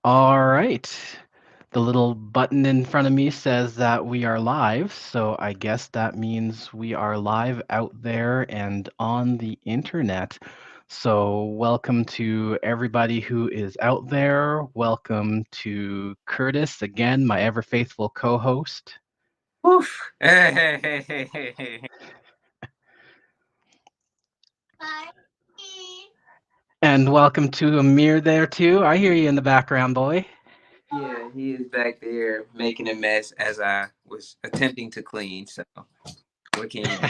All right. The little button in front of me says that we are live, so I guess that means we are live out there and on the internet. So, welcome to everybody who is out there. Welcome to Curtis, again, my ever faithful co host. Oof. Hey, hey, hey, hey, hey, hey, hey. And welcome to Amir there, too. I hear you in the background, boy. Yeah, he is back there making a mess as I was attempting to clean. So, what can you do?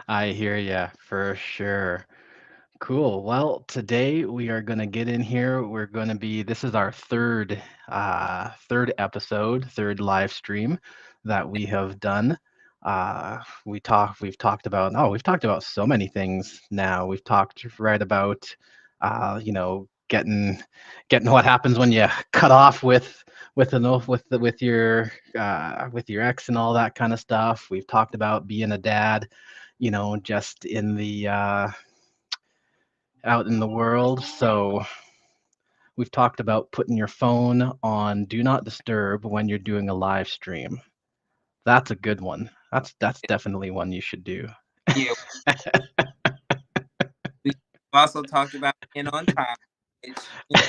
I hear ya for sure. Cool. Well, today we are going to get in here. This is our third episode, third live stream that we have done. We've talked about so many things now. We've talked right about, getting what happens when you cut off with an oath with your ex and all that kind of stuff. We've talked about being a dad, just in the, out in the world. So we've talked about putting your phone on do not disturb when you're doing a live stream. That's a good one. That's definitely one you should do. Yeah, we also talked about being on time, which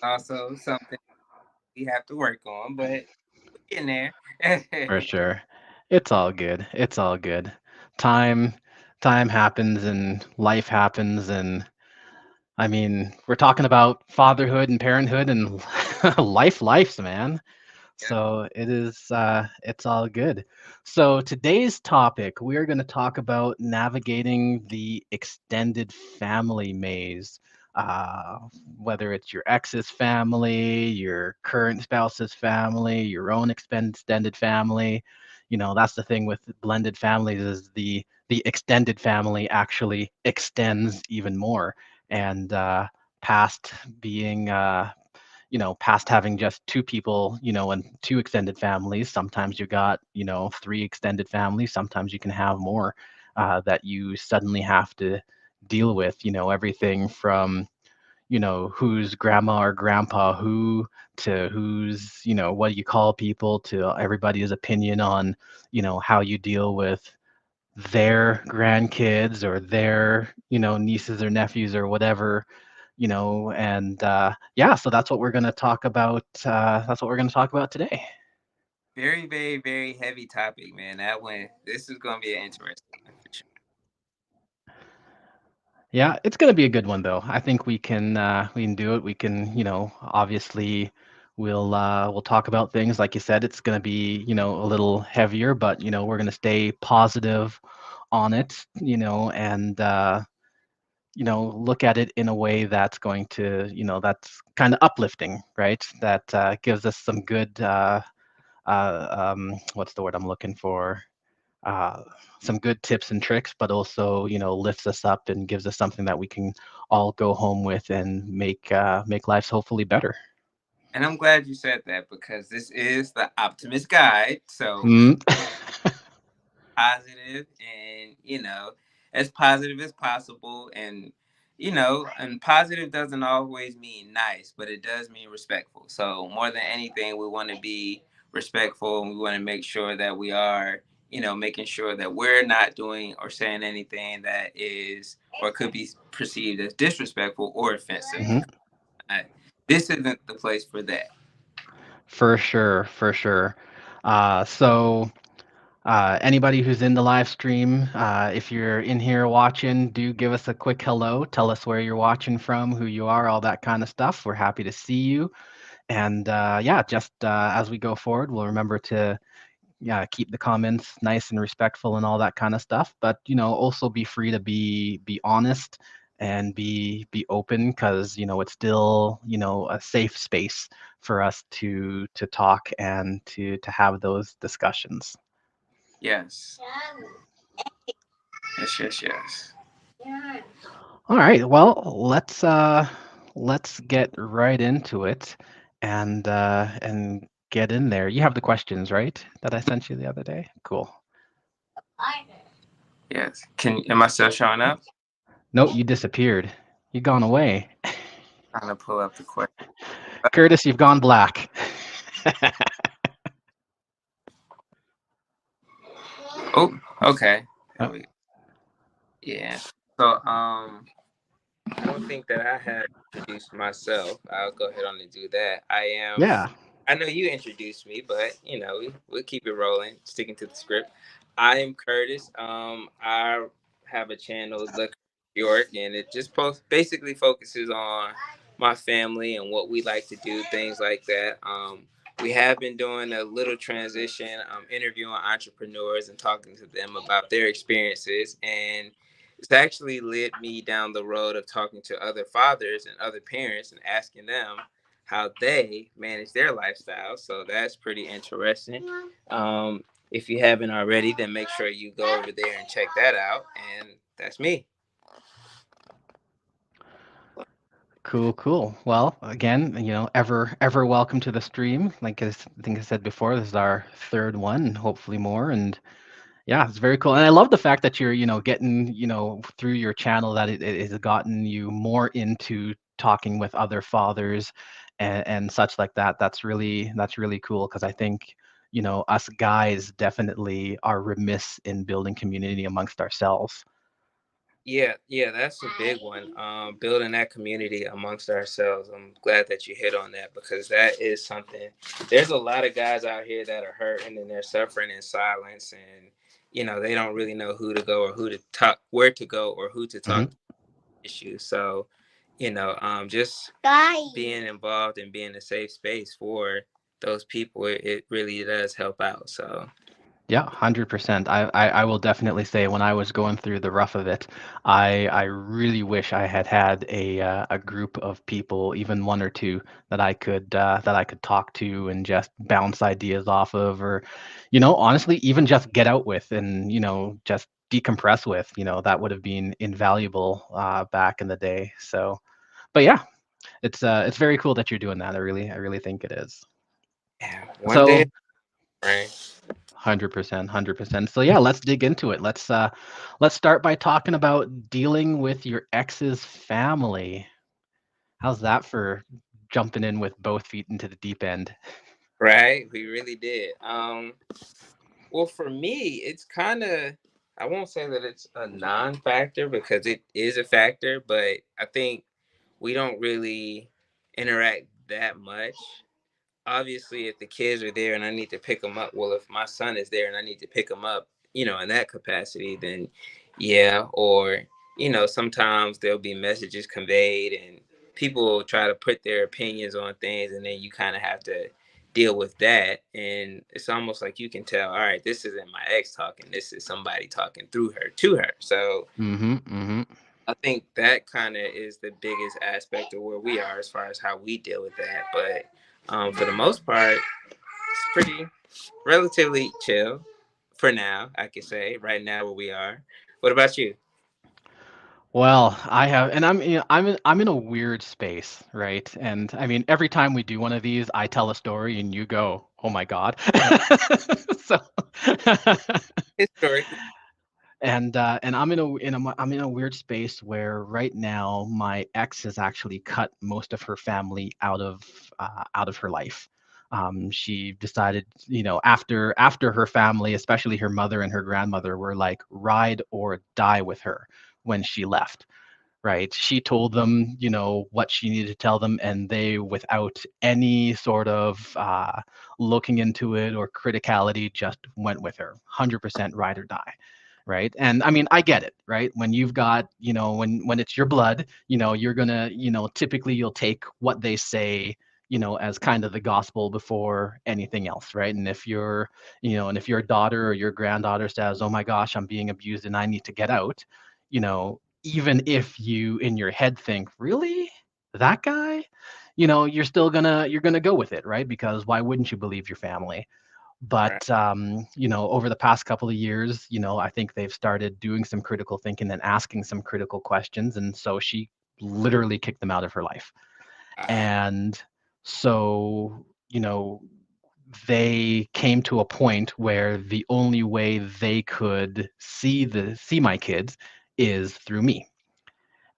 also something we have to work on, but we're getting there. For sure. It's all good. It's all good. Time time happens and life happens, and I mean, we're talking about fatherhood and parenthood and lives, man. Yeah. So it's all good. So today's topic, we're going to talk about navigating the extended family maze. Uh, Whether it's your ex's family, your current spouse's family, your own extended family. That's the thing with blended families is the extended family actually extends even more. And past being past having just two people, and two extended families. Sometimes you got, three extended families. Sometimes you can have more that you suddenly have to deal with, everything from, who's grandma or grandpa who to who's, what do you call people to everybody's opinion on, how you deal with their grandkids or their, nieces or nephews or whatever, and yeah, so that's what we're going to talk about. That's what we're going to talk about today. Very, very, very heavy topic, man. That one, this is going to be an interesting one for sure. Yeah, it's going to be a good one though. I think we can do it. We can, obviously we'll talk about things like you said. It's going to be, a little heavier, but we're going to stay positive on it, and look at it in a way that's going to, that's kind of uplifting, right? That gives us some good, what's the word I'm looking for? Uh, some good tips and tricks, but also, lifts us up and gives us something that we can all go home with and make lives hopefully better. And I'm glad you said that because this is the Optimist Guide. So, Mm. positive and as positive as possible, and and positive doesn't always mean nice, but it does mean respectful. So more than anything, we want to be respectful, and we want to make sure that we are making sure that we're not doing or saying anything that is or could be perceived as disrespectful or offensive, Hmm. because this isn't the place for that. For sure, for sure. So anybody who's in the live stream, if you're in here watching, do give us a quick hello. Tell us where you're watching from, who you are, all that kind of stuff. We're happy to see you. And yeah, just as we go forward, we'll remember to, yeah, keep the comments nice and respectful and all that kind of stuff. But also be free to be honest and be open, because it's still a safe space for us to talk and to have those discussions. Yes, yes, yes, yes. All right, well, let's get right into it and get in there. You have the questions, right? That I sent you the other day? Cool. Yes, am I still showing up? No, you disappeared. You gone away. Trying to pull up the question. Curtis, you've gone black. Oh, okay. There Oh, we Yeah. So I don't think that I have introduced myself. I'll go ahead on and do that. yeah. I know you introduced me, but we'll keep it rolling, sticking to the script. I am Curtis. I have a channel, Look York, and it just basically focuses on my family and what we like to do, things like that. We have been doing a little transition, interviewing entrepreneurs and talking to them about their experiences, and it's actually led me down the road of talking to other fathers and other parents and asking them how they manage their lifestyle. So that's pretty interesting. If you haven't already, then make sure you go over there and check that out. And that's me. Cool, cool. Well, again, ever welcome to the stream. I think I said before, this is our third one, and hopefully more. And yeah, it's very cool. And I love the fact that you're, getting, through your channel that it has gotten you more into talking with other fathers and such like that. That's really cool because I think, us guys definitely are remiss in building community amongst ourselves. Yeah, that's a big one. Building that community amongst ourselves. I'm glad that you hit on that because that is something. There's a lot of guys out here that are hurting and they're suffering in silence, and they don't really know who to go or who to talk, where to go or who to talk to issues. So, just being involved and being a safe space for those people, it really does help out. So, Yeah, 100%. I will definitely say when I was going through the rough of it, I really wish I had had a group of people, even one or two, that I could talk to and just bounce ideas off of, or, honestly, even just get out with and, just decompress with. That would have been invaluable back in the day. So, but yeah, it's very cool that you're doing that. I really think it is. yeah, one day, So. right? 100%, 100%. So yeah, let's dig into it. Let's start by talking about dealing with your ex's family. How's that for jumping in with both feet into the deep end? Right, we really did. Well, for me, it's kind of, I won't say that it's a non-factor because it is a factor, but I think we don't really interact that much. Obviously, if the kids are there and I need to pick them up, well, if my son is there and I need to pick them up, in that capacity, then yeah. Or, sometimes there'll be messages conveyed and people will try to put their opinions on things and then you kind of have to deal with that. And it's almost like you can tell, all right, this isn't my ex talking, this is somebody talking through her to her. So Mm-hmm, mm-hmm. I think that kind of is the biggest aspect of where we are as far as how we deal with that. But for the most part, it's pretty relatively chill for now. I could say right now where we are. What about you? Well, I have, and I'm in a weird space, right? And I mean, every time we do one of these, I tell a story, and you go, "Oh my God!" So, Historically, and I'm in a weird space where right now my ex has actually cut most of her family out of her life. She decided, after her family, especially her mother and her grandmother, were like ride or die with her when she left. Right? She told them, what she needed to tell them, and they, without any sort of looking into it or criticality, just went with her. 100% ride or die. Right. And I mean, I get it, right? When you've got, when it's your blood, you're gonna, typically you'll take what they say, as kind of the gospel before anything else, right? And if your daughter or your granddaughter says, "Oh my gosh, I'm being abused and I need to get out," even if you in your head think, "Really? That guy?" you're gonna go with it, right? Because why wouldn't you believe your family? right? But over the past couple of years, I think they've started doing some critical thinking and asking some critical questions, and so she literally kicked them out of her life. Uh, And so, they came to a point where the only way they could see my kids is through me.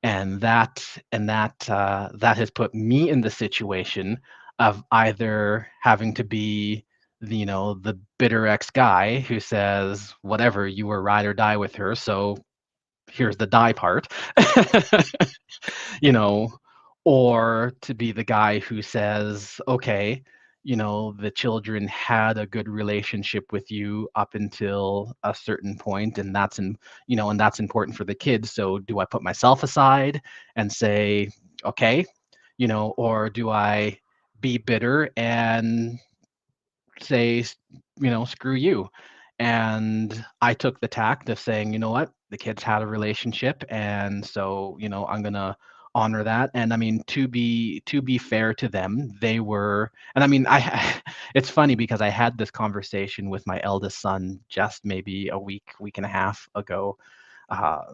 And that has put me in the situation of either having to be the bitter ex guy who says, whatever, you were ride or die with her, so here's the die part. you know, or to be the guy who says, okay, the children had a good relationship with you up until a certain point, and and that's important for the kids. So do I put myself aside and say, okay, or do I be bitter and say, screw you? And I took the tact of saying, you know what, the kids had a relationship, and so, I'm gonna honor that. And I mean, to be fair to them, they were, and I mean, it's funny because I had this conversation with my eldest son just maybe a week and a half ago, uh,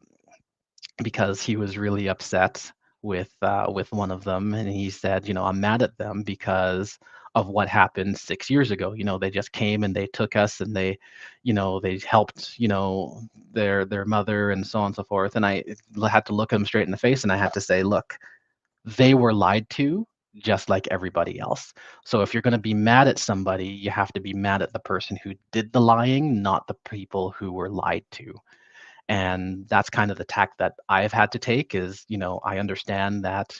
because he was really upset with one of them, and he said, I'm mad at them because of what happened 6 years ago. They just came and they took us, and they helped, their mother and so on and so forth. And I had to look them straight in the face, and I had to say, look, they were lied to just like everybody else. So if you're going to be mad at somebody, you have to be mad at the person who did the lying, not the people who were lied to. And that's kind of the tack that I've had to take is, I understand that,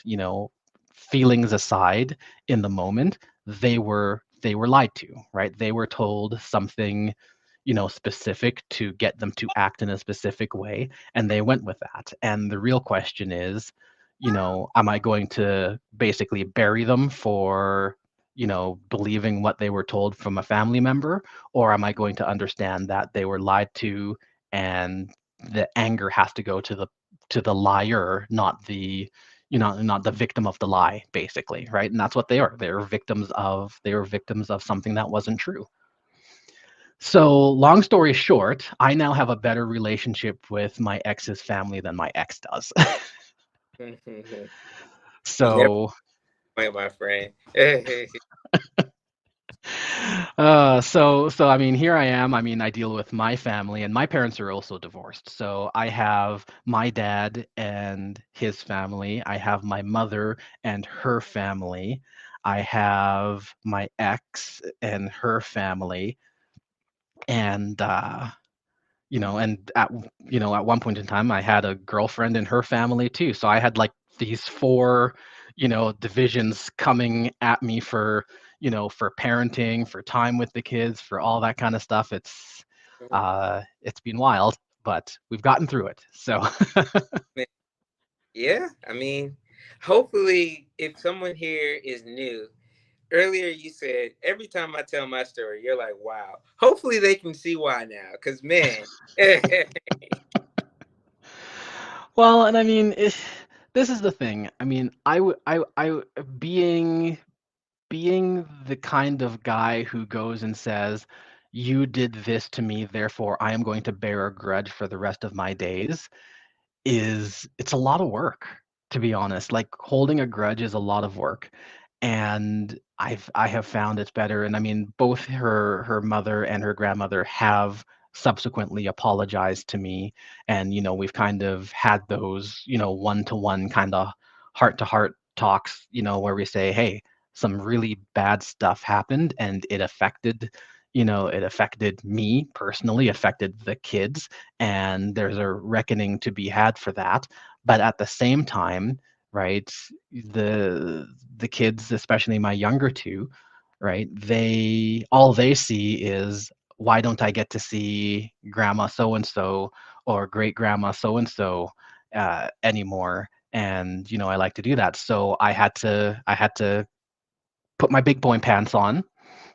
feelings aside, in the moment, they were lied to, right? They were told something, specific to get them to act in a specific way, and they went with that. And the real question is, am I going to basically bury them for, believing what they were told from a family member, or am I going to understand that they were lied to, and the anger has to go to the liar, not the victim of the lie, basically, right? And that's what they are. They were victims of something that wasn't true. So, long story short, I now have a better relationship with my ex's family than my ex does. You never so point, my friend. so I mean, here I am. I mean, I deal with my family, and my parents are also divorced. So I have my dad and his family. I have my mother and her family. I have my ex and her family, and at one point in time, I had a girlfriend and her family too. So I had like these four, divisions coming at me for parenting, for time with the kids, for all that kind of stuff. It's been wild, but we've gotten through it. So Yeah, I mean, hopefully, if someone here is new, earlier you said every time I tell my story, you're like, wow. Hopefully, they can see why now, because man, well, and I mean, this is the thing. I mean, being the kind of guy who goes and says, "You did this to me, therefore I am going to bear a grudge for the rest of my days," it's a lot of work, to be honest. Like, holding a grudge is a lot of work. And I have found it's better. And I mean, both her mother and her grandmother have subsequently apologized to me. And we've kind of had those, one-to-one kind of heart-to-heart talks, where we say, hey, some really bad stuff happened, and it affected me personally, affected the kids, and there's a reckoning to be had for that. But at the same time, right, the the kids, especially my younger two, right, they see is, why don't I get to see grandma so and so or great grandma so and so anymore? And I like to do that. So I had to put my big boy pants on,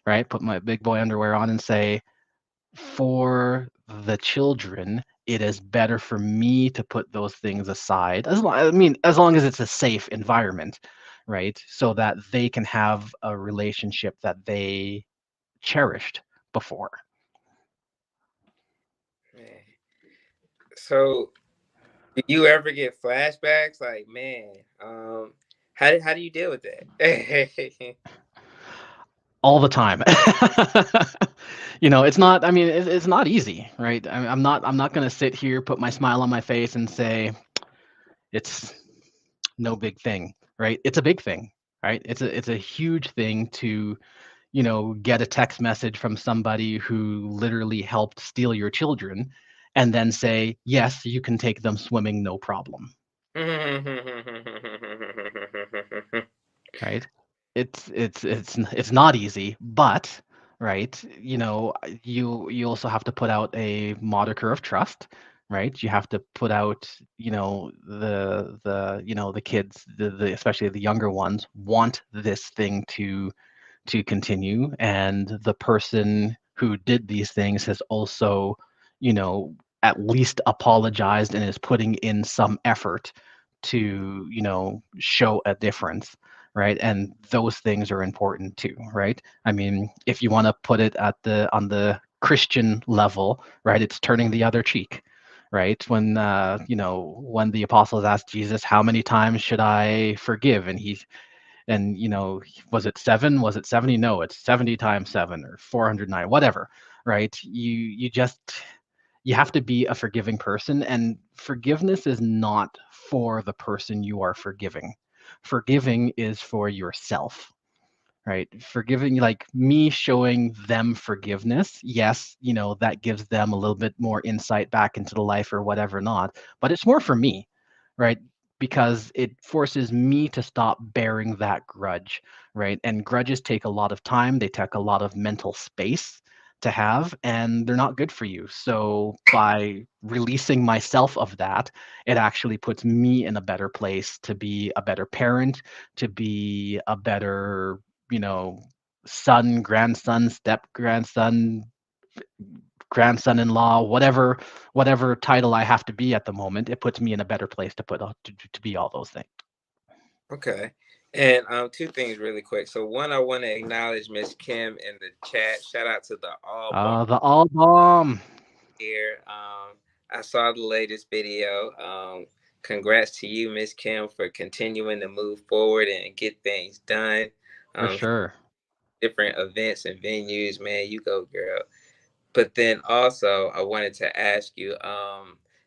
right? Put my big boy underwear on and say, for the children, it is better for me to put those things aside. As long as it's a safe environment, right? So that they can have a relationship that they cherished before. man. So, do you ever get flashbacks? Like, man, how do you deal with that? All the time. It's not. I mean, it's not easy, right? I'm not going to sit here, put my smile on my face, and say it's no big thing, right? It's a big thing. right? It's a huge thing to, get a text message from somebody who literally helped steal your children and then say, "Yes, you can take them swimming, no problem." Right? It's not easy, but right, you also have to put out a moniker of trust, right? You have to put out, the kids, the especially the younger ones want this thing to continue, and the person who did these things has also, you know, at least apologized and is putting in some effort to, show a difference, right? And those things are important too, right? I mean, if you want to put it at the on the Christian level, right, it's turning the other cheek, right? When the apostles asked Jesus, how many times should I forgive, and was it 7, was it 70? No, it's 70 times 7 or 409, whatever, right? You have to be a forgiving person, and forgiveness is not for the person you are forgiving. Forgiving is for yourself, right? Forgiving, like me showing them forgiveness, yes, that gives them a little bit more insight back into the life or whatever not, but it's more for me, right? Because it forces me to stop bearing that grudge, right? And grudges take a lot of time, they take a lot of mental space to have, and they're not good for you. So by releasing myself of that, it actually puts me in a better place to be a better parent, to be a better, you know, son, grandson, step grandson, grandson-in-law, whatever title I have to be at the moment, it puts me in a better place to put to be all those things. Okay. And two things really quick. So one, I want to acknowledge Miss Kim in the chat. Shout out to the All Bomb The all bomb here. I saw the latest video. Congrats to you, Miss Kim, for continuing to move forward and get things done. for Um, sure. Different events and venues, man. You go, girl. But then also, I wanted to ask you,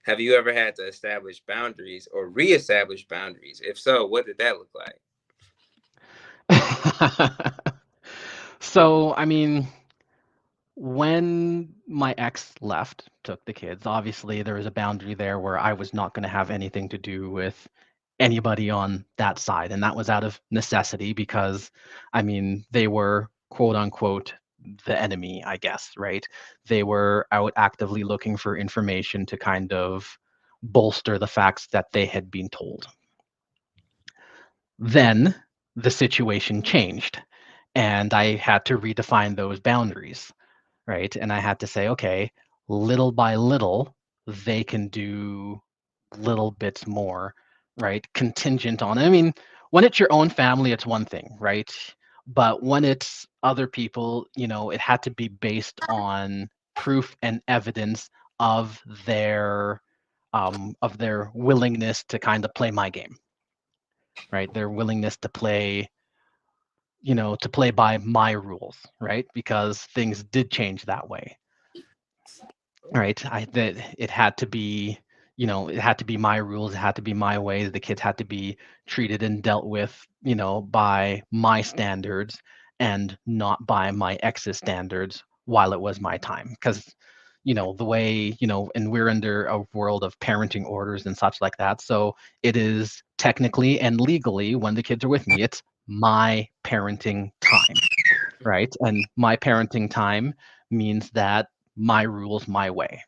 have you ever had to establish boundaries or reestablish boundaries? If so, what did that look like? So, I mean, when my ex left, took the kids, obviously there was a boundary there where I was not going to have anything to do with anybody on that side. And that was out of necessity because, I mean, they were quote unquote the enemy, I guess, right? They were out actively looking for information to kind of bolster the facts that they had been told. Then the situation changed, and I had to redefine those boundaries, right? And I had to say, okay, little by little, they can do little bits more, right? Contingent on, I mean, when it's your own family, it's one thing, right? But when it's other people, it had to be based on proof and evidence of their willingness to kind of play my game, right? Their willingness to play by my rules, right? Because things did change that way. Right. That it had to be, it had to be my rules, it had to be my ways. The kids had to be treated and dealt with, by my standards and not by my ex's standards while it was my time. Because, the way, and we're under a world of parenting orders and such like that. So it is technically and legally, when the kids are with me, it's my parenting time, right? And my parenting time means that my rules, my way.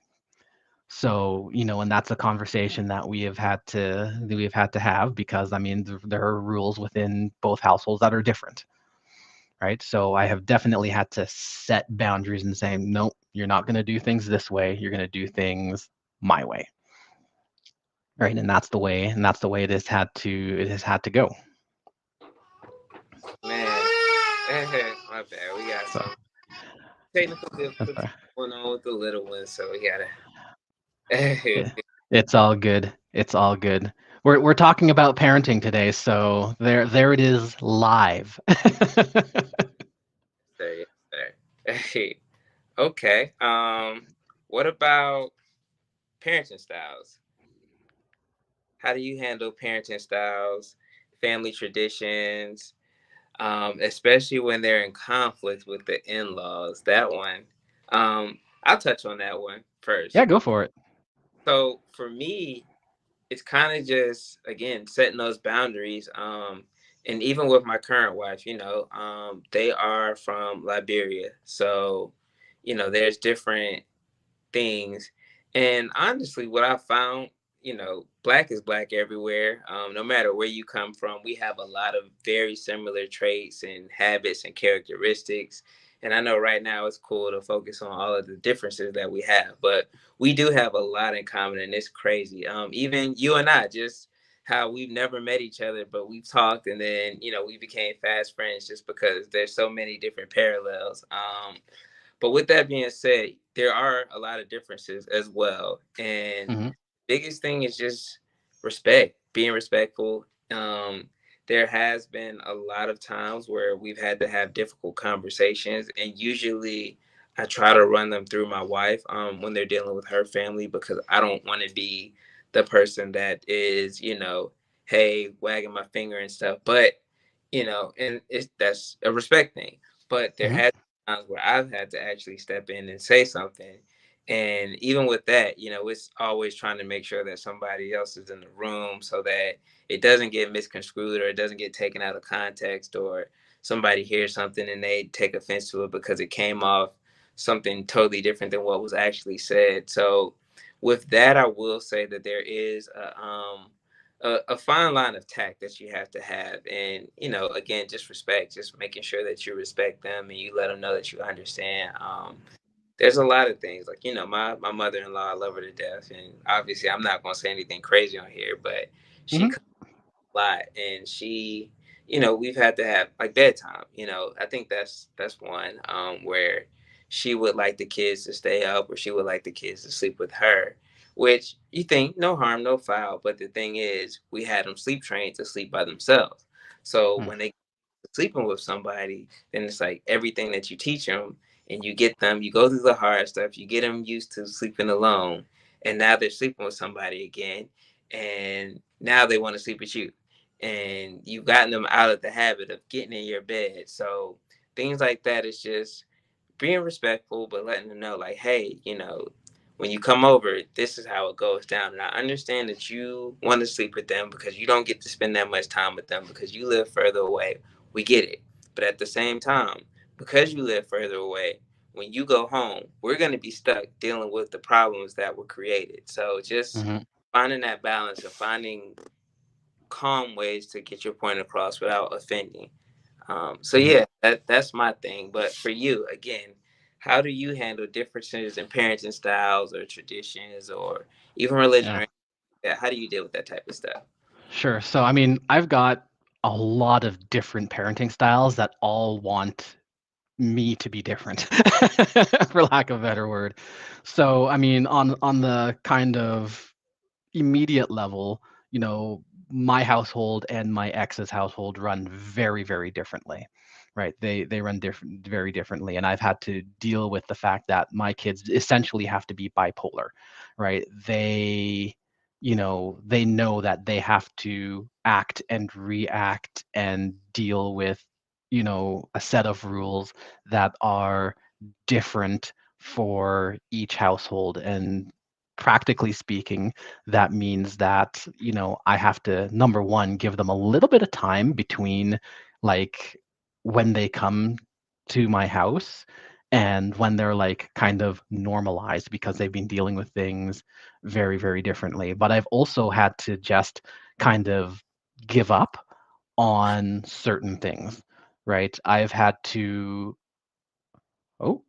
So, and that's a conversation that we've had to have because I mean there are rules within both households that are different, right? So I have definitely had to set boundaries and say, no, you're not going to do things this way. You're going to do things my way, right? And that's the way it has had to go. Man, my bad. We got So some technical that's difficulties going on with the little one, so we gotta. it, it's all good. It's all good. We're talking about parenting today, so there it is live. Yes, sir. Okay. What about parenting styles? How do you handle parenting styles, family traditions? especially when they're in conflict with the in-laws. That one, I'll touch on that one Yeah, first. go for it. So for me, it's kind of just again setting those boundaries. And even with my current wife, they are from Liberia, so there's different things. And honestly, what I found, black is black everywhere. No matter where you come from, we have a lot of very similar traits and habits and characteristics. And I know right now it's cool to focus on all of the differences that we have, but we do have a lot in common, and it's crazy. Even you and I, just how we've never met each other, but we've talked, and then we became fast friends just because there's so many different parallels. But with that being said, there are a lot of differences as well. And Hmm. biggest thing is just respect, being respectful. There has been a lot of times where we've had to have difficult conversations, and usually I try to run them through my wife when they're dealing with her family, because I don't want to be the person that is, hey, wagging my finger and stuff. But and that's a respect thing. But there Hmm. has times where I've had to actually step in and say something. And even with that, it's always trying to make sure that somebody else is in the room so that it doesn't get misconstrued, or it doesn't get taken out of context, or somebody hears something and they take offense to it because it came off something totally different than what was actually said. So with that, I will say that there is a fine line of tact that you have to have. And again, just respect, just making sure that you respect them and you let them know that you understand. There's a lot of things, like my mother-in-law, I love her to death, and obviously I'm not going to say anything crazy on here, but she Hmm. comes a lot, and we've had to have like bedtime. I think that's one where she would like the kids to stay up, or she would like the kids to sleep with her, which you think no harm, no foul. But the thing is, we had them sleep trained to sleep by themselves. So when they sleeping with somebody, then it's like everything that you teach them, and you go through the hard stuff, you get them used to sleeping alone, and now they're sleeping with somebody again, and now they want to sleep with you, and you've gotten them out of the habit of getting in your bed. So things like that is just being respectful, but letting them know, like, hey, when you come over, this is how it goes down. And I understand that you want to sleep with them because you don't get to spend that much time with them because you live further away. We get it. But at the same time, because you live further away, when you go home, we're going to be stuck dealing with the problems that were created. So just Hmm. finding that balance of finding calm ways to get your point across without offending. So Hmm. yeah, that's my thing. But for you, again, how do you handle differences in parenting styles or traditions or even religion or Yeah, anything like that? How do you deal with that type of stuff? sure. So, I mean, I've got a lot of different parenting styles that all want me to be different, for lack of a better word. So, I mean, on the kind of immediate level, my household and my ex's household run very, very differently, right? They run different, very differently, and I've had to deal with the fact that my kids essentially have to be bipolar, right? They know that they have to act and react and deal with, a set of rules that are different for each household. And practically speaking, that means that, I have to, number one, give them a little bit of time between, like, when they come to my house and when they're like kind of normalized, because they've been dealing with things very, very differently. But I've also had to just kind of give up on certain things, right? Oh,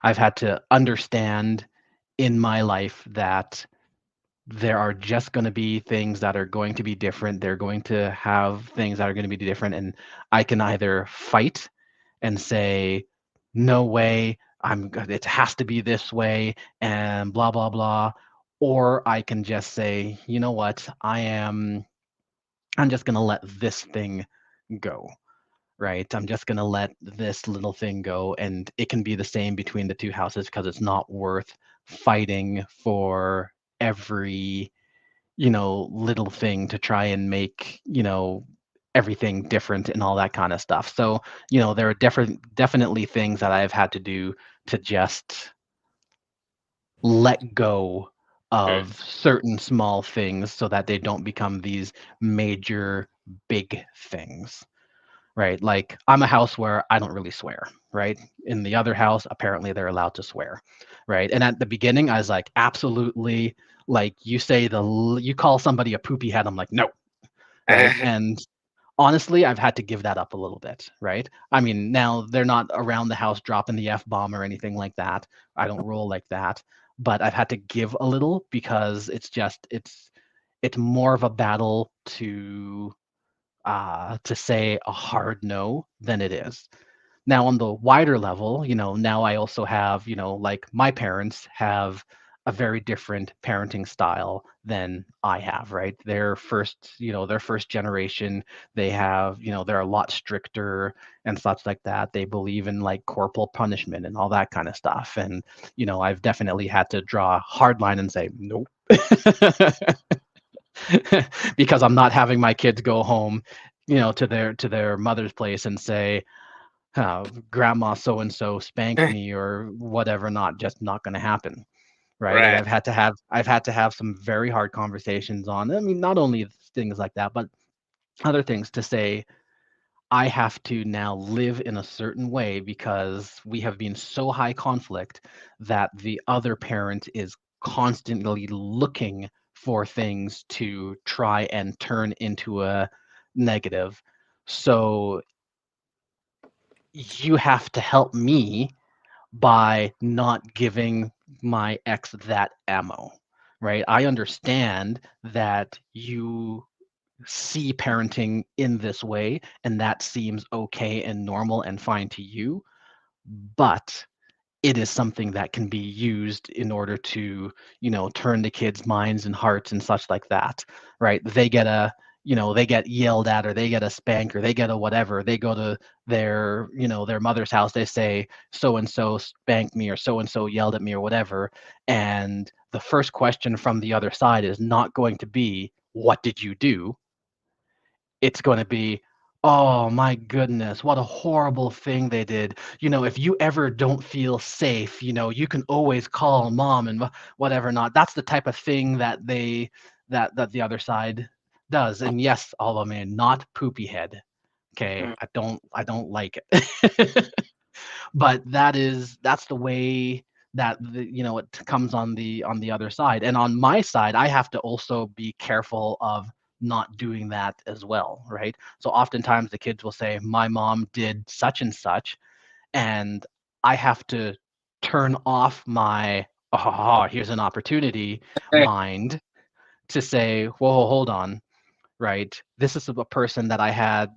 I've had to understand in my life that there are just going to be things that are going to be different. They're going to have things that are going to be different. And I can either fight and say, no way, it has to be this way and blah, blah, blah. Or I can just say, you know what, I'm just going to let this thing go, right? I'm just going to let this little thing go. And it can be the same between the two houses because it's not worth fighting for every little thing to try and make everything different and all that kind of stuff. So, there are definitely things that I've had to do to just let go Okay. of certain small things so that they don't become these major big things, right? Like I'm a house where I don't really swear, right? In the other house, apparently they're allowed to swear, right? And at the beginning, I was like, absolutely. Like you call somebody a poopy head, I'm like, no, right? And honestly, I've had to give that up a little bit, right? I mean, now they're not around the house dropping the F bomb or anything like that. I don't roll like that, but I've had to give a little because it's more of a battle to say a hard no than it is. Now, on the wider level, now I also have, like my parents have a very different parenting style than I have, right? Their first generation, they have, they're a lot stricter and such like that. They believe in like corporal punishment and all that kind of stuff. And, I've definitely had to draw a hard line and say, nope. Because I'm not having my kids go home, to their mother's place and say, grandma so and so spanked me or whatever. Not just not going to happen, right? And Right. I've had to have some very hard conversations on, I mean, not only things like that, but other things to say. I have to now live in a certain way because we have been so high conflict that the other parent is constantly looking for things to try and turn into a negative. So you have to help me by not giving my ex that ammo, right? I understand that you see parenting in this way and that seems okay and normal and fine to you, but it is something that can be used in order to, turn the kids' minds and hearts and such like that, right? They get yelled at or they get a spank or they get a whatever. They go to their mother's house. They say, so and so spanked me or so and so yelled at me or whatever. And the first question from the other side is not going to be, what did you do? It's going to be, oh my goodness, what a horrible thing they did. If you ever don't feel safe, you can always call mom and whatever not. That's the type of thing that the other side does. And yes, although man, not poopy head. Okay, Mm. I don't like it. But that's the way that it comes on the other side. And on my side, I have to also be careful of not doing that as well, right? So oftentimes the kids will say my mom did such and such, and I have to turn off my here's an opportunity mind to say, whoa, hold on, right? This is a person that I had,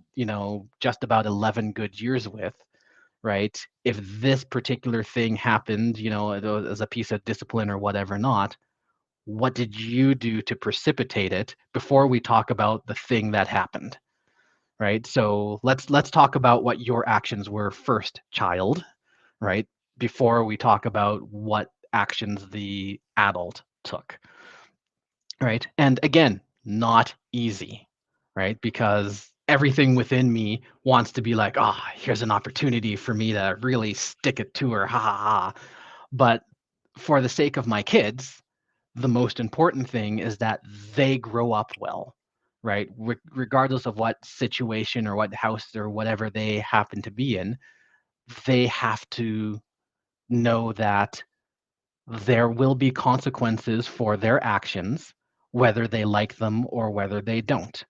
just about 11 good years with, right? If this particular thing happened, as a piece of discipline or whatever not, what did you do to precipitate it before we talk about the thing that happened, right? So let's talk about what your actions were first, child, right? Before we talk about what actions the adult took, right? And again, not easy, right? Because everything within me wants to be like, ah, here's an opportunity for me to really stick it to her, ha ha ha. But for the sake of my kids, the most important thing is that they grow up well, right? Regardless of what situation or what house or whatever they happen to be in, they have to know that there will be consequences for their actions, whether they like them or whether they don't,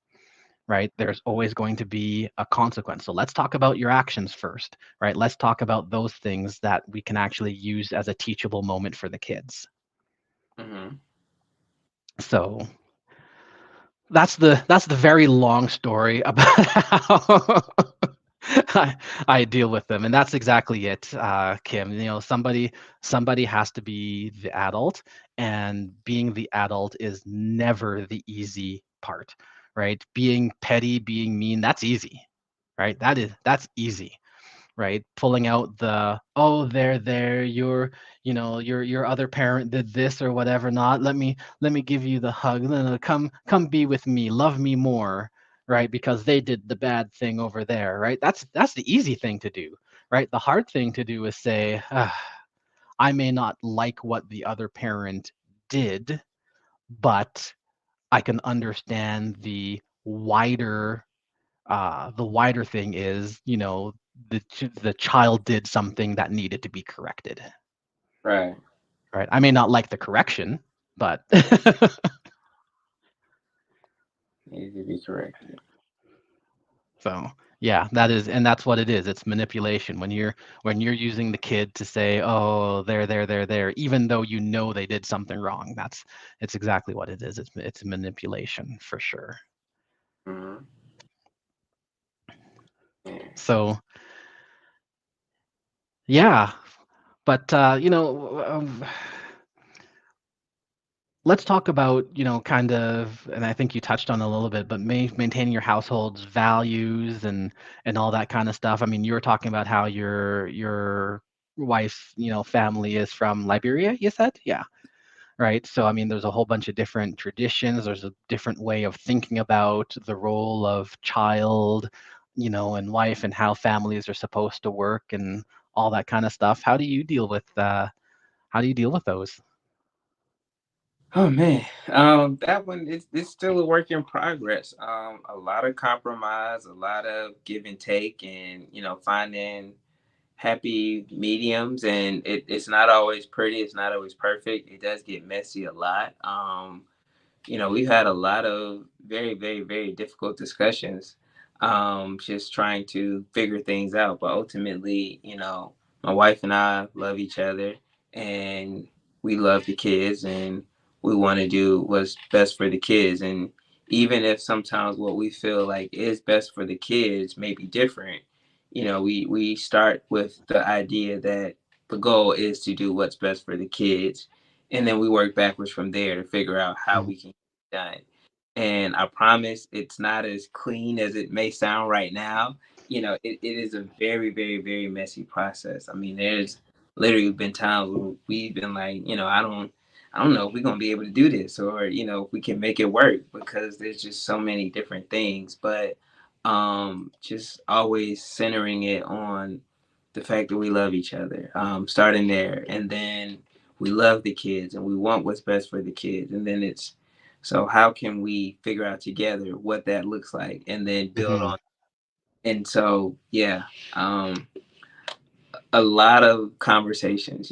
right? There's always going to be a consequence. So let's talk about your actions first, right? Let's talk about those things that we can actually use as a teachable moment for the kids. Mm-hmm. So that's the very long story about how I deal with them, and that's exactly it, Kim. Somebody has to be the adult, and being the adult is never the easy part, right? Being petty, being mean, that's easy, right? That's easy, right? Pulling out the, oh, there, your other parent did this or whatever not. Let me give you the hug. No, no, come be with me, love me more. right? Because they did the bad thing over there, right? That's the easy thing to do, right? The hard thing to do is say, I may not like what the other parent did, but I can understand the wider thing is, the child did something that needed to be corrected, Right. right? I may not like the correction, but Needs to be corrected. so yeah, and that's what it is. It's manipulation when you're using the kid to say, oh, there, even though you know they did something wrong. It's exactly what it is. It's manipulation for sure. Mm-hmm. Yeah. So yeah, but let's talk about, kind of, and I think you touched on it a little bit, but maintaining your household's values and all that kind of stuff. I mean, you were talking about how your wife's, family is from Liberia, you said? Yeah. Right. So, I mean, there's a whole bunch of different traditions. There's a different way of thinking about the role of child, and wife and how families are supposed to work and all that kind of stuff. How do you deal with those? Oh man, that one is it's still a work in progress. A lot of compromise, a lot of give and take, and finding happy mediums. And it's not always pretty. It's not always perfect. It does get messy a lot. We've had a lot of very, very, very difficult discussions, just trying to figure things out. But ultimately, my wife and I love each other, and we love the kids, and we want to do what's best for the kids. And even if sometimes what we feel like is best for the kids may be different, we start with the idea that the goal is to do what's best for the kids, and then we work backwards from there to figure out how Mhm, we can get it done. And I promise it's not as clean as it may sound right now. It is a very, very, very messy process. I mean, there's literally been times where we've been like, I don't know if we're gonna be able to do this, or if we can make it work, because there's just so many different things. But just always centering it on the fact that we love each other, starting there, and then we love the kids and we want what's best for the kids, and then it's so how can we figure out together what that looks like and then build mhm, on. And so yeah, um a lot of conversations,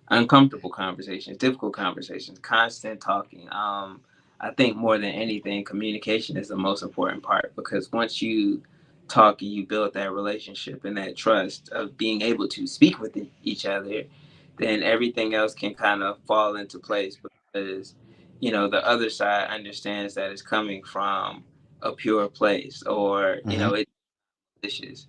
uncomfortable conversations, difficult conversations, constant talking. I think more than anything, communication is the most important part, because once you talk and you build that relationship and that trust of being able to speak with each other, then everything else can kind of fall into place, because the other side understands that it's coming from a pure place, or mhm, it's malicious.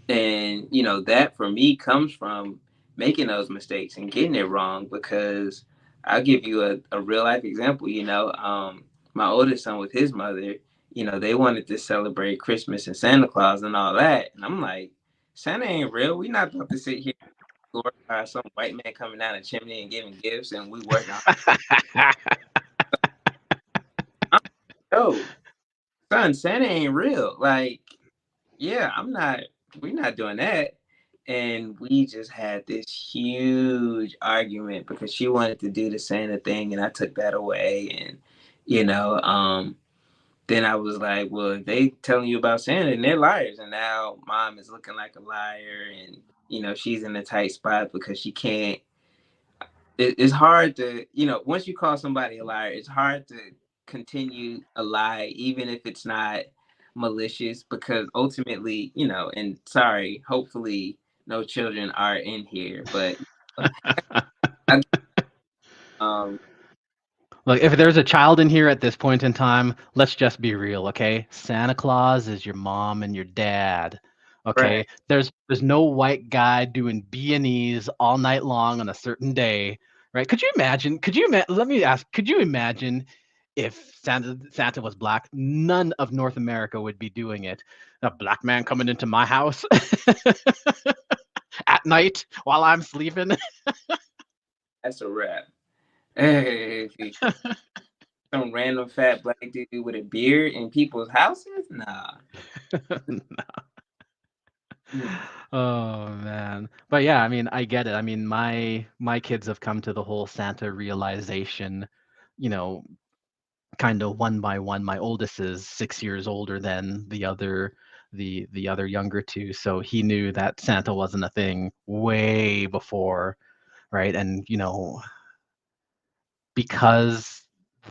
And that for me comes from making those mistakes and getting it wrong, because I'll give you a real life example. My oldest son with his mother, they wanted to celebrate Christmas and Santa Claus and all that, and I'm like, Santa ain't real. We not about to sit here and glorify some white man coming down the chimney and giving gifts, and we working on. Oh, son, Santa ain't real. Like, yeah, we're not doing that. And we just had this huge argument because she wanted to do the Santa thing and I took that away. And, you know, um, then I was like, well, if they telling you about Santa, and they're liars. And now mom is looking like a liar, and, she's in a tight spot because she can't. It's hard to, once you call somebody a liar, it's hard to continue a lie, even if it's not malicious, because ultimately, and sorry, hopefully no children are in here, but I, um, Look, if there's a child in here at this point in time, let's just be real, okay? Santa Claus is your mom and your dad. Okay? right, There's no white guy doing B&Es all night long on a certain day, right? Let me ask, could you imagine if Santa was black? None of North America would be doing it. A black man coming into my house at night while I'm sleeping. that's a wrap. Hey, some random fat black dude with a beard in people's houses? Nah. Mm. Oh man. But yeah, I mean, I get it. I mean, my kids have come to the whole Santa realization, you know, kind of one by one. My oldest is 6 years older than the other younger two, so he knew that Santa wasn't a thing way before, right? And because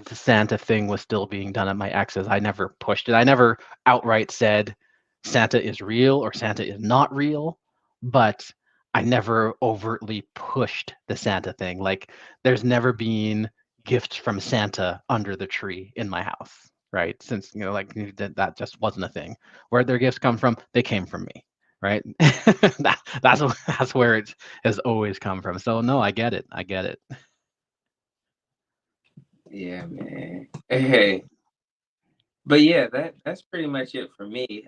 the Santa thing was still being done at my ex's, I never pushed it. I never outright said Santa is real or Santa is not real, but I never overtly pushed the Santa thing. Like, there's never been gifts from Santa under the tree in my house, right? Since, like, that just wasn't a thing. Where'd their gifts come from? They came from me, right? That's where it has always come from. So no, I get it. I get it. Yeah, man. Hey, but yeah, that's pretty much it for me.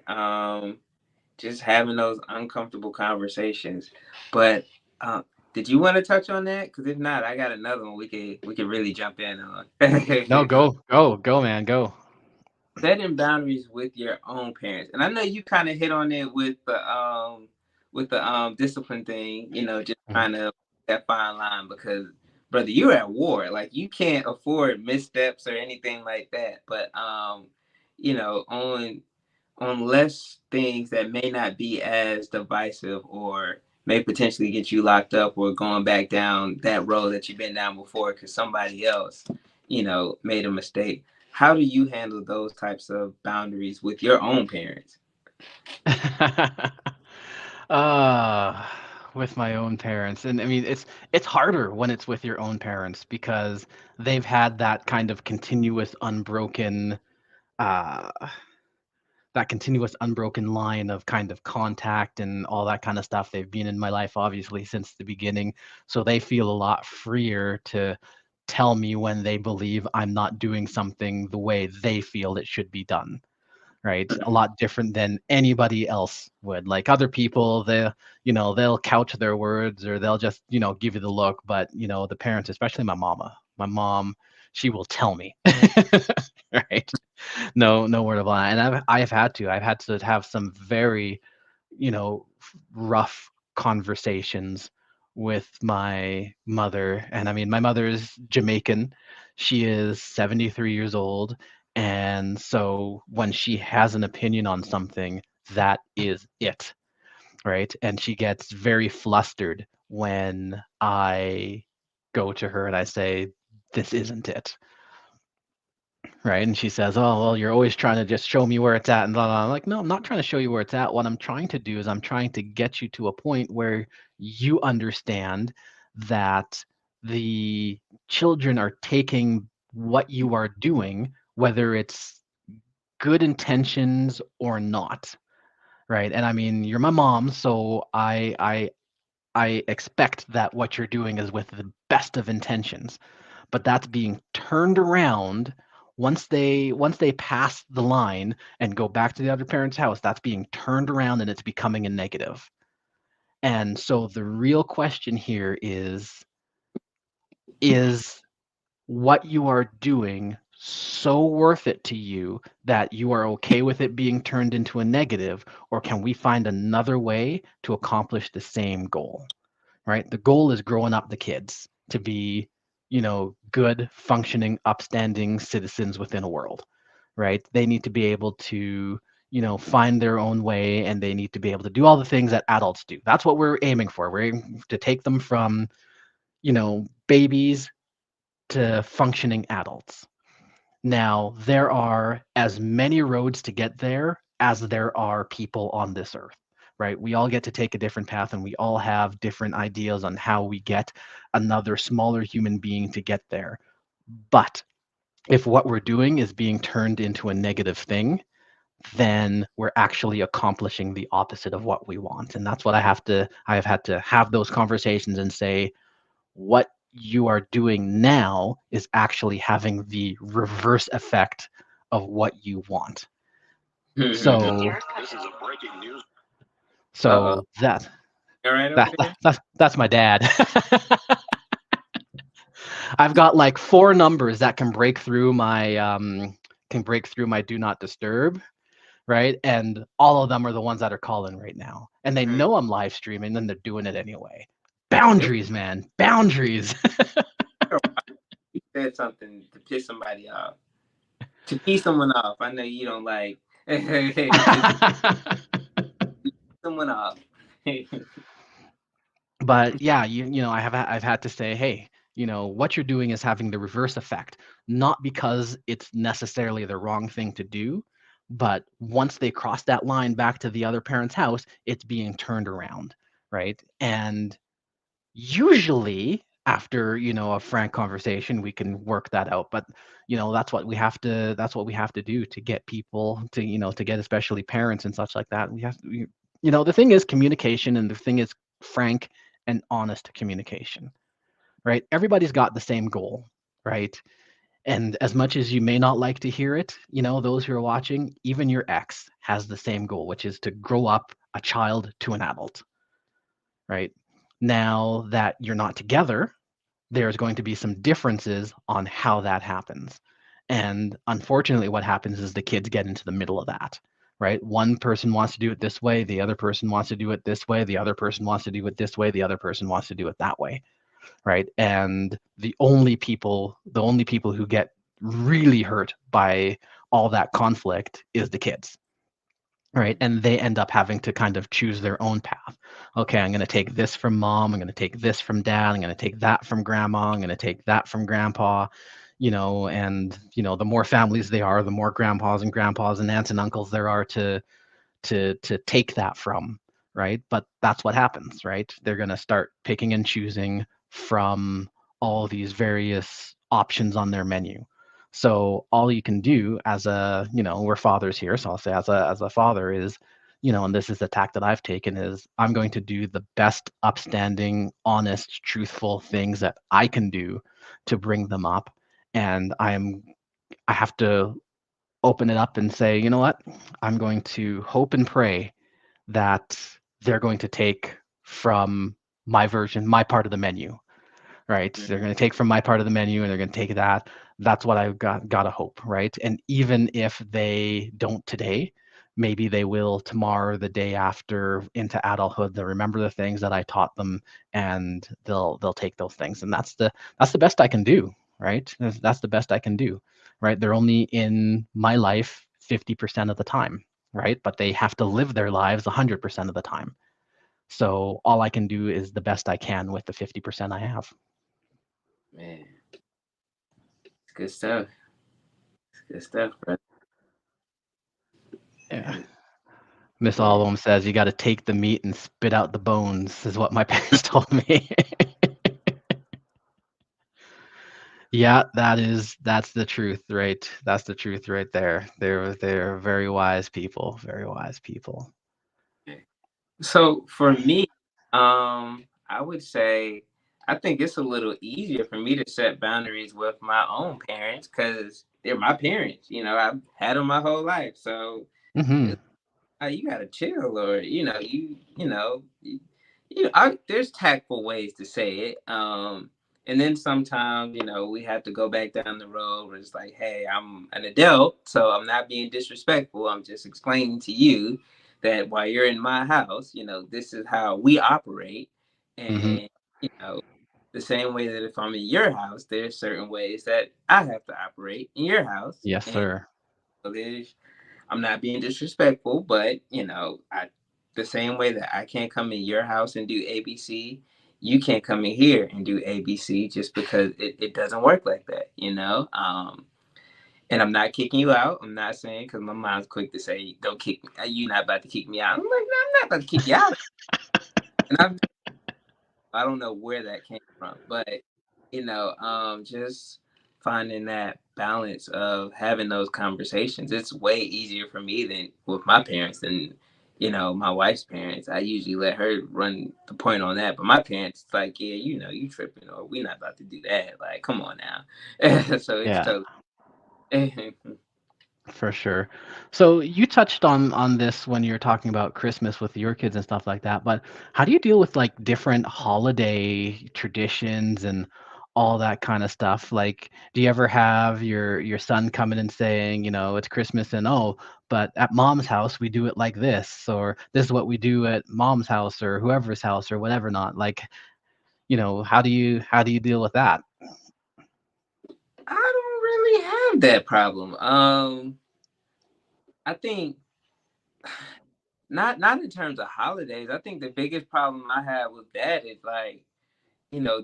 Just having those uncomfortable conversations. But um, did you want to touch on that? Because if not, I got another one we could really jump in on. No, go, man, go. Setting boundaries with your own parents, and I know you kind of hit on it with the discipline thing. Just Mhm. trying to that fine line because brother, you're at war. Like you can't afford missteps or anything like that. But on less things that may not be as divisive or may potentially get you locked up or going back down that road that you've been down before because somebody else, made a mistake. How do you handle those types of boundaries with your own parents? uh with my own parents. And I mean, it's harder when it's with your own parents because they've had uh that continuous unbroken line of kind of contact and all that kind of stuff. They've been in my life obviously since the beginning, so they feel a lot freer to tell me when they believe I'm not doing something the way they feel it should be done, right? A lot different than anybody else would. Like other people, they'll couch their words or they'll just, give you the look. But, the parents, especially my mom, she will tell me, right? No word of lie. And I've had to have some very, rough conversations with my mother. And I mean, my mother is Jamaican. She is 73 years old. And so when she has an opinion on something, that is it, right? And she gets very flustered when I go to her and I say, this isn't it, right? And she says, "Oh, well, you're always trying to just show me where it's at," and blah, blah. I'm like, "No, I'm not trying to show you where it's at. What I'm trying to do is I'm trying to get you to a point where you understand that the children are taking what you are doing, whether it's good intentions or not, right? And I mean, you're my mom, so I expect that what you're doing is with the best of intentions, but that's being turned around once they pass the line and go back to the other parent's house. That's being turned around and it's becoming a negative. And so the real question here is what you are doing so worth it to you that you are okay with it being turned into a negative, or can we find another way to accomplish the same goal? Right? The goal is growing up the kids to be, good, functioning, upstanding citizens within a world, right? They need to be able to, find their own way and they need to be able to do all the things that adults do. That's what we're aiming for. We're aiming to take them from, babies to functioning adults. Now, there are as many roads to get there as there are people on this earth, right? We all get to take a different path and we all have different ideas on how we get another smaller human being to get there. But if what we're doing is being turned into a negative thing, then we're actually accomplishing the opposite of what we want. And that's what I have had to have those conversations and say, what you are doing now is actually having the reverse effect of what you want. So This is a breaking news. Uh-oh. so that All right over that there? that's my dad. I've got like four numbers that can break through my do not disturb, right? And all of them are the ones that are calling right now. And they Mm. know I'm live streaming and they're doing it anyway. If Boundaries, man. Boundaries. you said something to piss somebody off, to piss someone off, I know you don't like to piss someone off. But yeah, I've had to say, hey, what you're doing is having the reverse effect, not because it's necessarily the wrong thing to do, but once they cross that line back to the other parent's house, it's being turned around, right? And usually after, a frank conversation, we can work that out. But, that's what we have to do to get people to, to get especially parents and such like that. The thing is communication, and the thing is frank and honest communication, right? Everybody's got the same goal, right? And as much as you may not like to hear it, those who are watching, even your ex has the same goal, which is to grow up a child to an adult, right? Now that you're not together, there's going to be some differences on how that happens. And unfortunately, what happens is the kids get into the middle of that, right? One person wants to do it this way, the other person wants to do it this way, the other person wants to do it this way, the other person wants to do it that way, right? And the only people who get really hurt by all that conflict is the kids, right? And they end up having to kind of choose their own path. Okay, I'm going to take this from mom, I'm going to take this from dad, I'm going to take that from grandma, I'm going to take that from grandpa, and the more families they are, the more grandpas and aunts and uncles there are to take that from, right? But that's what happens, right? They're going to start picking and choosing from all these various options on their menu. So all you can do as we're fathers here, so I'll say as a father is, and this is the tack that I've taken, is I'm going to do the best upstanding, honest, truthful things that I can do to bring them up. And I have to open it up and say, you know what? I'm going to hope and pray that they're going to take from my version, my part of the menu, right? They're going to take from my part of the menu and they're going to take that. That's what I've got to hope, right? And even if they don't today, maybe they will tomorrow, or the day after, into adulthood. They'll remember the things that I taught them, and they'll take those things. And that's the best I can do, right? That's the best I can do, right? They're only in my life 50% of the time, right? But they have to live their lives 100% of the time. So all I can do is the best I can with the 50% I have. Man, it's good stuff. It's good stuff, bro. Yeah. And Miss yeah, Allum says you got to take the meat and spit out the bones, is what my parents told me. Yeah, that's the truth, right? That's the truth right there. They're very wise people, very wise people. so for me, I would say I think it's a little easier for me to set boundaries with my own parents because they're my parents. I've had them my whole life, so Hmm. you gotta chill, or there's tactful ways to say it. And then sometimes we have to go back down the road where it's like, hey, I'm an adult, so I'm not being disrespectful. I'm just explaining to you that while you're in my house, this is how we operate. Hmm. And you know the same way that if I'm in your house, there's certain ways that I have to operate in your house. Yes, And sir. so there's I'm not being disrespectful, but I the same way that I can't come in your house and do ABC, you can't come in here and do ABC just because it doesn't work like that. And I'm not kicking you out. I'm not saying, because my mom's quick to say, "Don't kick me. You're not about to kick me out." I'm like, "No, I'm not about to kick you out." And I don't know where that came from, but just finding that balance of having those conversations. It's way easier for me than with my parents than my wife's parents. I usually let her run the point on that, but my parents, it's like, yeah, you tripping, or we not about to do that. Like, come on now. So it's Yeah, totally. for sure. So you touched on this when you were talking about Christmas with your kids and stuff like that, but how do you deal with like different holiday traditions and all that kind of stuff. Like, do you ever have your son coming and saying, it's Christmas and oh, but at mom's house we do it like this, or this is what we do at mom's house or whoever's house or whatever not. Like, how do you deal with that? I don't really have that problem. I think not in terms of holidays. I think the biggest problem I have with that is like,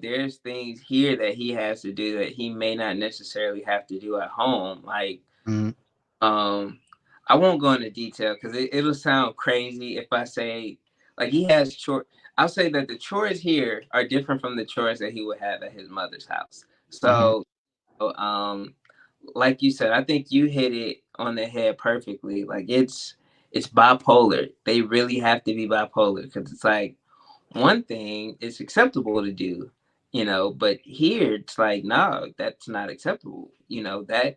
there's things here that he has to do that he may not necessarily have to do at home. Like, Mm, um, I won't go into detail because it'll sound crazy if I say like he has chore. I'll say that the chores here are different from the chores that he would have at his mother's house. mhm, So, like you said, I think you hit it on the head perfectly. Like it's bipolar. They really have to be bipolar because it's like one thing is acceptable to do, but here it's like, no, that's not acceptable. That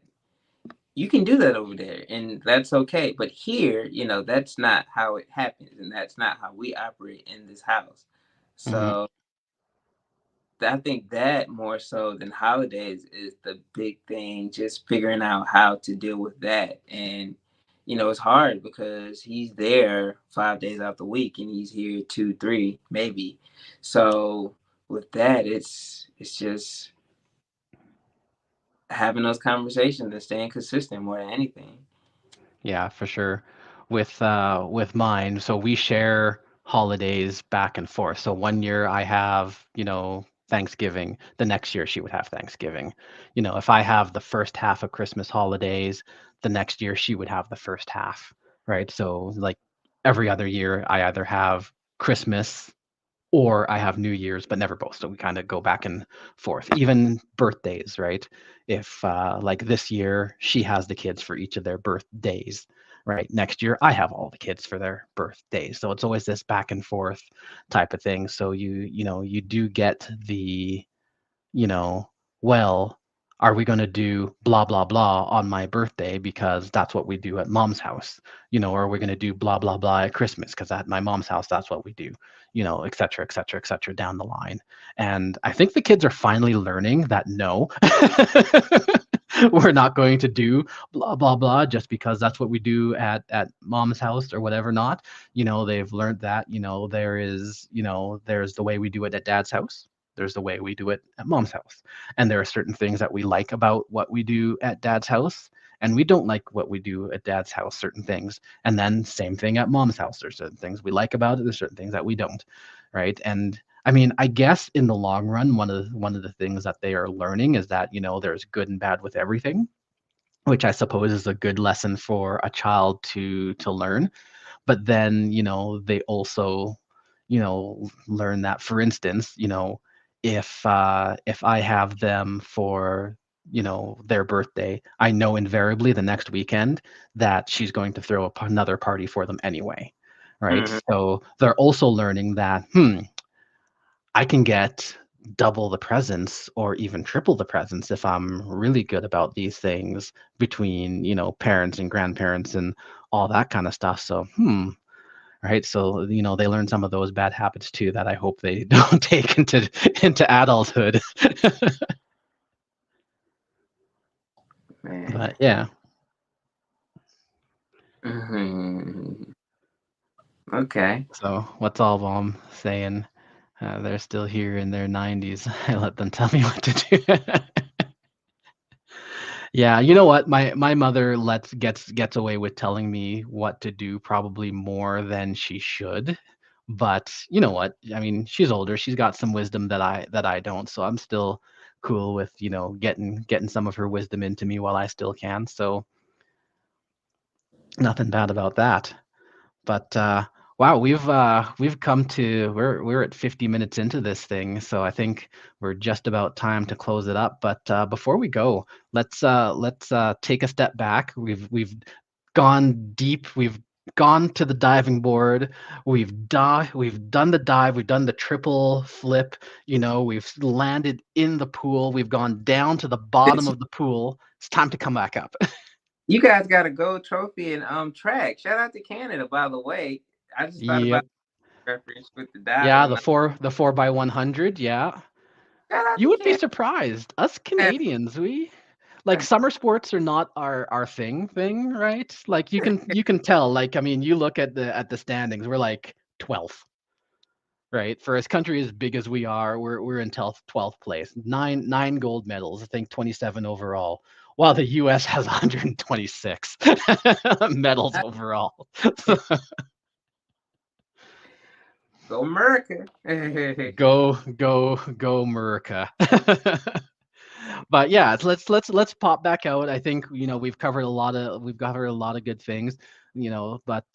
you can do that over there and that's okay. But here, that's not how it happens and that's not how we operate in this house. mhm. So I think that more so than holidays is the big thing, just figuring out how to deal with that. And, it's hard because he's there 5 days out the week and he's here two, three, maybe. So with that, it's just having those conversations and staying consistent more than anything. Yeah, for sure. With mine, so we share holidays back and forth. So one year I have, Thanksgiving. The next year she would have Thanksgiving. If I have the first half of Christmas holidays, the next year she would have the first half, right? So like every other year I either have Christmas or I have New Year's, but never both. So we kind of go back and forth. Even birthdays, right? If like this year she has the kids for each of their birthdays, right? Next year I have all the kids for their birthdays. So it's always this back and forth type of thing. So you do get the you know, well, are we going to do blah, blah, blah on my birthday because that's what we do at mom's house? Or are we going to do blah, blah, blah at Christmas because at my mom's house, that's what we do, et cetera, et cetera, et cetera, down the line. And I think the kids are finally learning that no, we're not going to do blah, blah, blah just because that's what we do at mom's house or whatever not. They've learned that, there's the way we do it at dad's house, there's the way we do it at mom's house. And there are certain things that we like about what we do at dad's house, and we don't like what we do at dad's house, certain things. And then same thing at mom's house. There's certain things we like about it, there's certain things that we don't, right? And I mean, I guess in the long run, one of the things that they are learning is that, there's good and bad with everything, which I suppose is a good lesson for a child to learn. But then they also learn that, for instance, if I have them for their birthday, I know invariably the next weekend that she's going to throw another party for them anyway, right? Mhm. So they're also learning that I can get double the presents or even triple the presents if I'm really good about these things between parents and grandparents and all that kind of stuff. So right? So, they learn some of those bad habits too that I hope they don't take into adulthood. But Man. yeah. Mhm. Okay. So what's all mom saying? They're still here in their 90s. I let them tell me what to do. Yeah, you know what? My mother gets away with telling me what to do probably more than she should. But you know what? I mean, she's older. She's got some wisdom that I don't. So I'm still cool with, getting some of her wisdom into me while I still can. So nothing bad about that. But wow, we've come to we're at 50 minutes into this thing, so I think we're just about time to close it up. But before we go, let's take a step back. We've gone deep. We've gone to the diving board. We've done the dive. We've done the triple flip. We've landed in the pool. We've gone down to the bottom of the pool. It's time to come back up. You guys got a gold trophy in track. Shout out to Canada, by the way. I just thought about Yep. the reference with the dive. Yeah, I'm the not. four by 100. Yeah. Shout out You to would be Canada. surprised. Us Canadians, we like summer sports are not our thing, right? Like you can tell. Like I mean, you look at the standings, we're like 12th, right? For a country as big as we are, we're in 12th place. Nine gold medals, I think 27 overall, while the US has 126 medals overall. Go America. Go America. But yeah, let's pop back out. I think we've covered a lot of good things, but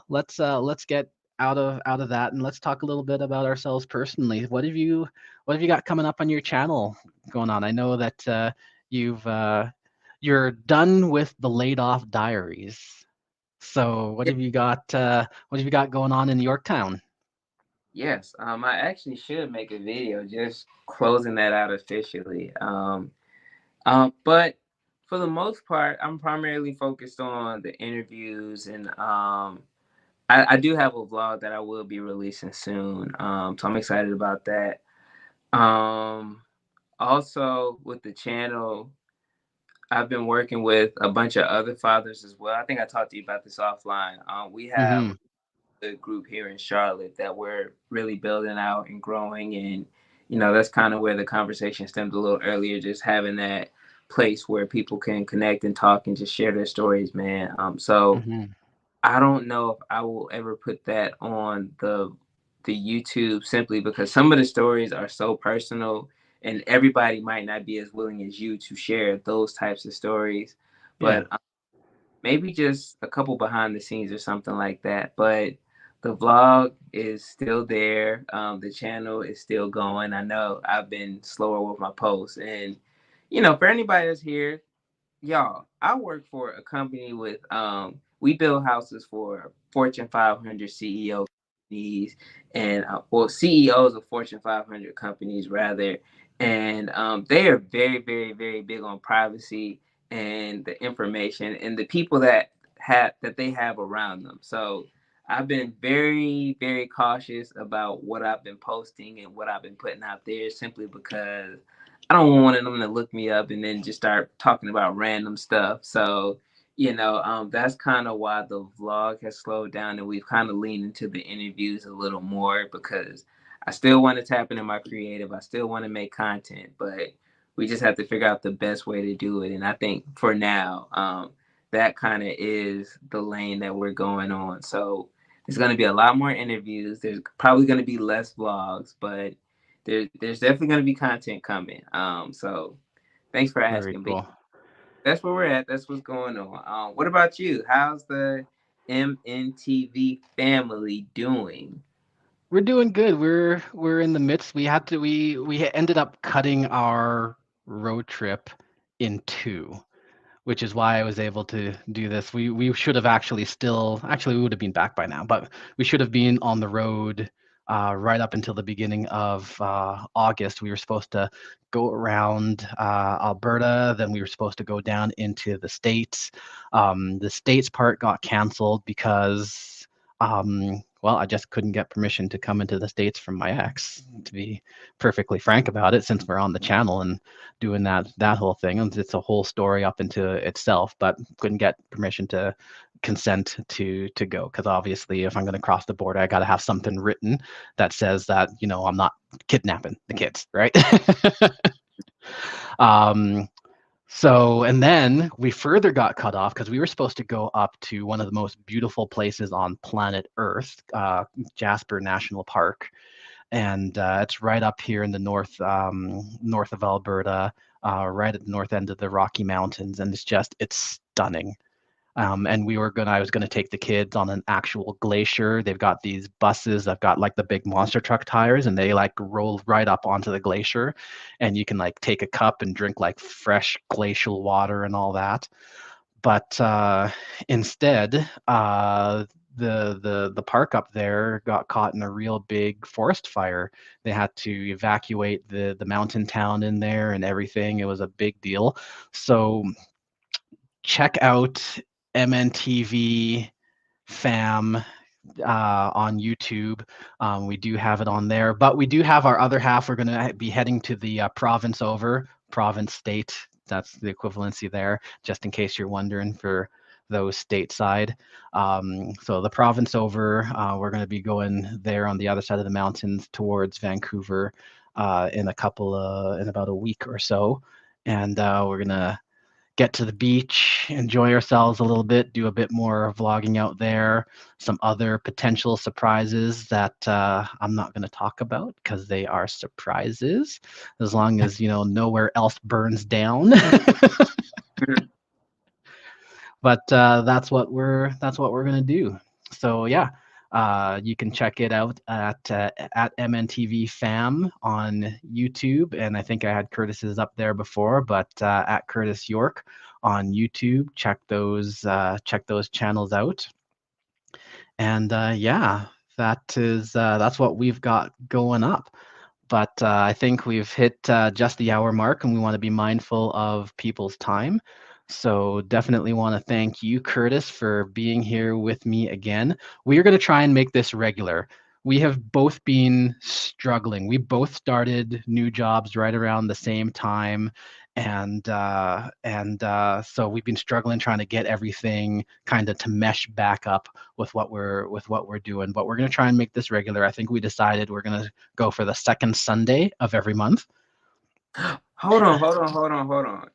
let's get out of that and let's talk a little bit about ourselves personally. What have you got coming up on your channel going on? I know that you're done with the laid off diaries. So Yeah, what have you got going on in Yorktown? yes. I actually should make a video just closing that out officially. But for the most part, I'm primarily focused on the interviews, and I do have a vlog that I will be releasing soon. So I'm excited about that. Um, Also with the channel, I've been working with a bunch of other fathers as well. I think I talked to you about this offline. We have Mm-hmm. a group here in Charlotte that we're really building out and growing, and that's kind of where the conversation stemmed a little earlier, just having that place where people can connect and talk and just share their stories, man. So Mm-hmm. I don't know if I will ever put that on the YouTube, simply because some of the stories are so personal and everybody might not be as willing as you to share those types of stories. Yeah. But maybe just a couple behind the scenes or something like that. But the vlog is still there. The channel is still going. I know I've been slower with my posts, and for anybody that's here, y'all, I work for a company with we build houses for Fortune 500 CEO companies, and well, CEOs of Fortune 500 companies rather, and they are very, very, very big on privacy and the information and the people that they have around them. So I've been very, very cautious about what I've been posting and what I've been putting out there, simply because I don't want them to look me up and then just start talking about random stuff. So, that's kind of why the vlog has slowed down, and we've kind of leaned into the interviews a little more, because I still want to tap into my creative. I still want to make content, but we just have to figure out the best way to do it. And I think for now, that kind of is the lane that we're going on. So there's going to be a lot more interviews. There's probably going to be less vlogs, but there's definitely going to be content coming. So thanks for Very asking. But cool. that's where we're at. That's what's going on. What about you? How's the MNTV family doing? We're doing good. We're in the midst. We ended up cutting our road trip in two, which is why I was able to do this. We should have actually we would have been back by now, but we should have been on the road right up until the beginning of August. We were supposed to go around Alberta, then we were supposed to go down into the States. The States part got canceled because well, I just couldn't get permission to come into the States from my ex, to be perfectly frank about it, since we're on the channel and doing that whole thing. And it's a whole story up into itself, but couldn't get permission to consent to go, because obviously if I'm going to cross the border, I got to have something written that says that I'm not kidnapping the kids, right? um, so, and then we further got cut off because we were supposed to go up to one of the most beautiful places on planet Earth, Jasper National Park, and it's right up here in the north of Alberta, right at the north end of the Rocky Mountains, and it's stunning. And I was gonna take the kids on an actual glacier. They've got these buses that've got like the big monster truck tires, and they like roll right up onto the glacier, and you can like take a cup and drink like fresh glacial water and all that. But instead, the park up there got caught in a real big forest fire. They had to evacuate the mountain town in there and everything. It was a big deal. So check out MNTV fam. on YouTube. We do have it on there, but we do have our other half. We're going to be heading to the province state. That's the equivalency there, just in case you're wondering for those stateside. So the province over, we're going to be going there on the other side of the mountains towards Vancouver in about a week or so, and we're gonna get to the beach, enjoy ourselves a little bit, do a bit more vlogging out there, some other potential surprises that I'm not going to talk about because they are surprises, as long as, nowhere else burns down. But that's what we're gonna do. So yeah, you can check it out at MNTV Fam on YouTube, and I think I had Curtis's up there before, but at Curtis York on YouTube, check those channels out. And yeah, that's what we've got going up. But I think we've hit just the hour mark, and we want to be mindful of people's time. So definitely want to thank you, Curtis, for being here with me again. We are going to try and make this regular. We have both been struggling. We both started new jobs right around the same time, and so we've been struggling trying to get everything kind of to mesh back up with what we're doing. But we're going to try and make this regular. I think we decided we're going to go for the second Sunday of every month. Hold on.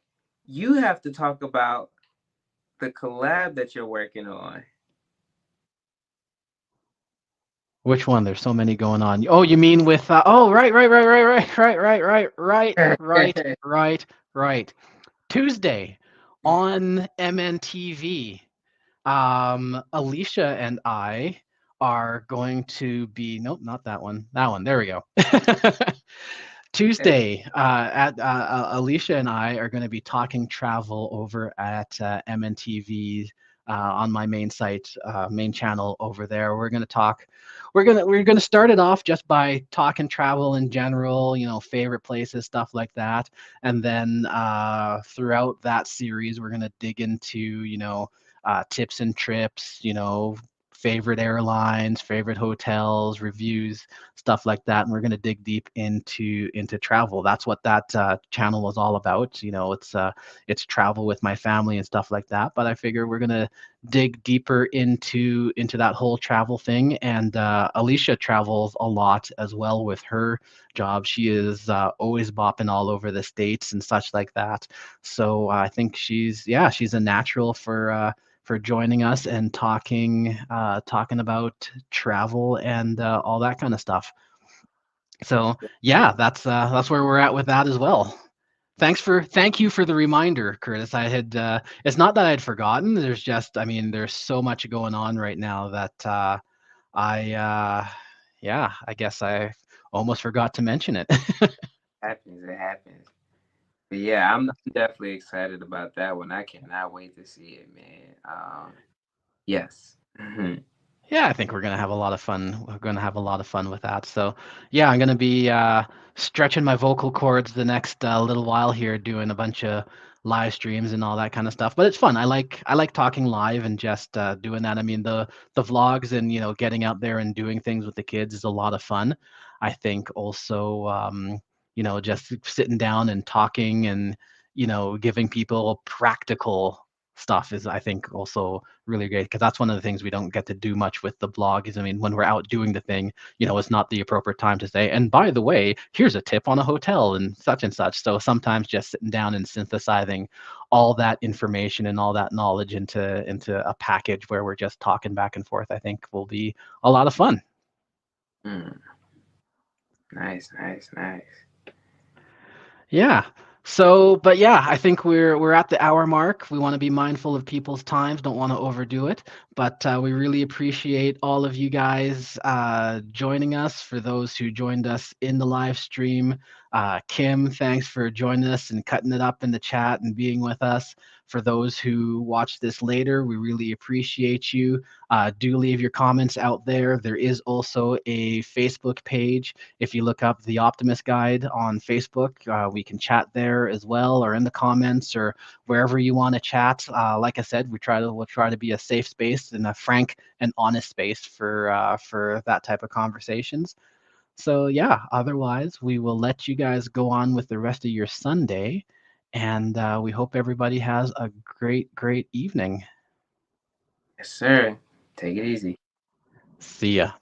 You have to talk about the collab that you're working on. Which one? There's so many going on. Oh, you mean with oh, right. Tuesday on MNTV. Alicia and I are going to be, nope, not that one. That one. There we go. Tuesday, Alicia and I are going to be talking travel over at MNTV on my main site, main channel over there. We're going to talk. We're gonna start it off just by talking travel in general, favorite places, stuff like that, and then throughout that series, we're gonna dig into tips and trips, favorite airlines, favorite hotels, reviews, stuff like that. And we're going to dig deep into travel. That's what that channel is all about. It's travel with my family and stuff like that. But I figure we're going to dig deeper into that whole travel thing. And Alicia travels a lot as well with her job. She is always bopping all over the states and such like that. So I think she's a natural for joining us and talking about travel and all that kind of stuff. So yeah, that's where we're at with that as well. Thank you for the reminder, Curtis. I had it's not that I had forgotten. There's just, I mean, there's so much going on right now that I yeah, I guess I almost forgot to mention it. It happens. But yeah, I'm definitely excited about that one. I cannot wait to see it, man. Yes. Yeah, I think we're gonna have a lot of fun. We're gonna have a lot of fun with that. So, yeah, I'm gonna be stretching my vocal cords the next little while here, doing a bunch of live streams and all that kind of stuff. But it's fun. I like talking live and just doing that. I mean, the vlogs and getting out there and doing things with the kids is a lot of fun. I think also just sitting down and talking and giving people practical stuff is, I think, also really great, because that's one of the things we don't get to do much with the blog is, I mean, when we're out doing the thing, it's not the appropriate time to say, and by the way, here's a tip on a hotel and such and such. So sometimes just sitting down and synthesizing all that information and all that knowledge into a package where we're just talking back and forth, I think will be a lot of fun. Mm. Nice. Yeah. So, but yeah, I think we're at the hour mark. We want to be mindful of people's times, don't want to overdo it. But we really appreciate all of you guys joining us. For those who joined us in the live stream, Kim, thanks for joining us and cutting it up in the chat and being with us. For those who watch this later, we really appreciate you. Do leave your comments out there. There is also a Facebook page. If you look up the Optimist Guide on Facebook, we can chat there as well, or in the comments, or wherever you want to chat. Like I said, we'll try to be a safe space and a frank and honest space for that type of conversations. So yeah, otherwise we will let you guys go on with the rest of your Sunday, and we hope everybody has a great evening. Yes, sir. Take it easy. See ya.